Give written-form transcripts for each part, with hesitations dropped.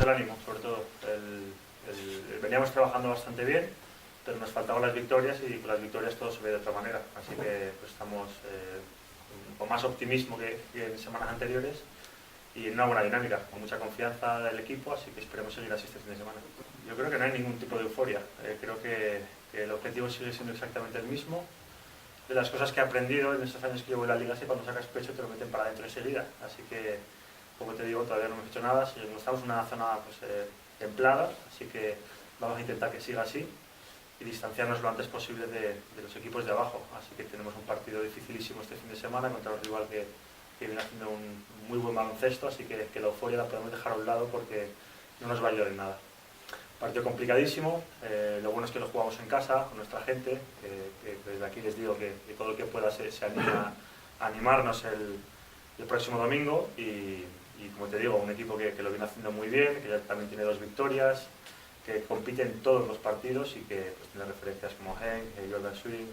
el ánimo, sobre todo. Veníamos trabajando bastante bien, pero nos faltaban las victorias y con las victorias todo se ve de otra manera. Así que pues, estamos con más optimismo que en semanas anteriores y en una buena dinámica, con mucha confianza del equipo, así que esperemos seguir así este fin de semana. Yo creo que no hay ningún tipo de euforia. Creo que el objetivo sigue siendo exactamente el mismo. De las cosas que he aprendido en estos años que llevo en la liga es que cuando sacas pecho te lo meten para adentro enseguida. Así que, como te digo, todavía no hemos hecho nada. Estamos en una zona pues, templada, así que vamos a intentar que siga así y distanciarnos lo antes posible de los equipos de abajo. Así que tenemos un partido dificilísimo este fin de semana contra un rival que viene haciendo un muy buen baloncesto, así que la euforia la podemos dejar a un lado porque no nos va a ayudar en nada. Partido complicadísimo, lo bueno es que lo jugamos en casa, con nuestra gente, que desde aquí les digo que todo el que pueda se anima a animarnos el próximo domingo y como te digo, un equipo que lo viene haciendo muy bien, que ya también tiene 2 victorias, que compite en todos los partidos y que pues, tiene referencias como Henk, Jordan Swing,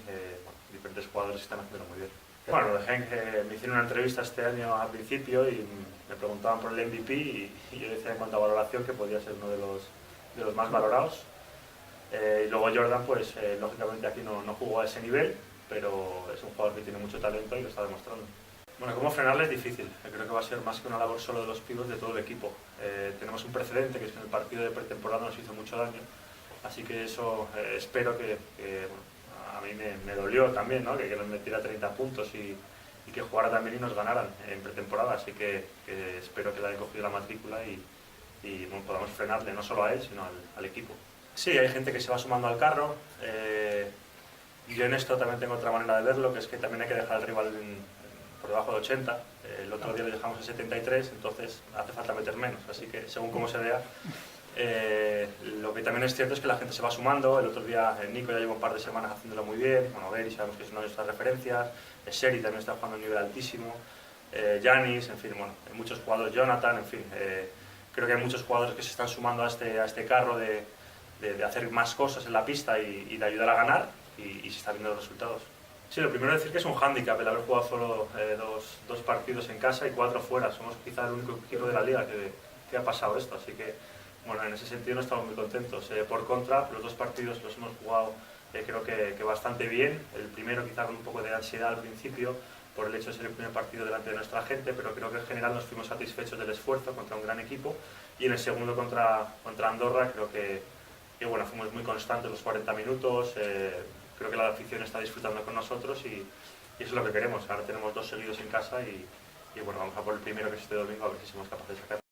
diferentes jugadores que están haciendo muy bien. Bueno, de Henk me hicieron una entrevista este año al principio y me preguntaban por el MVP y yo decía en cuanto a valoración que podía ser uno de los más valorados. Y luego Jordan, pues lógicamente aquí no jugó a ese nivel, pero es un jugador que tiene mucho talento y lo está demostrando. Bueno, cómo frenarle es difícil. Creo que va a ser más que una labor solo de los pibos de todo el equipo. Tenemos un precedente que es que en el partido de pretemporada nos hizo mucho daño, así que eso espero que bueno, a mí me dolió también, ¿no? que nos metiera 30 puntos y que jugara también y nos ganaran en pretemporada, así que espero que le hayan cogido la matrícula y bueno, podamos frenarle no solo a él, sino al equipo. Sí, hay gente que se va sumando al carro. Yo en esto también tengo otra manera de verlo, que es que también hay que dejar al rival por debajo de 80. El otro día le dejamos en 73, entonces hace falta meter menos, así que según cómo se vea. Lo que también es cierto es que la gente se va sumando. El otro día Nico ya lleva un par de semanas haciéndolo muy bien. Bueno, Beri sabemos que es una de nuestras referencias. Seri también está jugando a un nivel altísimo. Giannis, en fin, bueno, hay muchos jugadores, Jonathan, en fin. Creo que hay muchos jugadores que se están sumando a este carro de hacer más cosas en la pista y de ayudar a ganar y se están viendo los resultados. Sí, lo primero es decir que es un hándicap el haber jugado solo dos partidos en casa y 4 fuera. Somos quizá el único equipo de la liga que ha pasado esto, así que bueno, en ese sentido no estamos muy contentos. Por contra, los 2 partidos los hemos jugado creo que bastante bien. El primero quizá con un poco de ansiedad al principio por el hecho de ser el primer partido delante de nuestra gente, pero creo que en general nos fuimos satisfechos del esfuerzo contra un gran equipo. Y en el segundo contra Andorra creo que bueno, fuimos muy constantes los 40 minutos. Creo que la afición está disfrutando con nosotros y eso es lo que queremos. Ahora tenemos 2 seguidos en casa y bueno, vamos a por el primero que es este domingo a ver si somos capaces de sacar.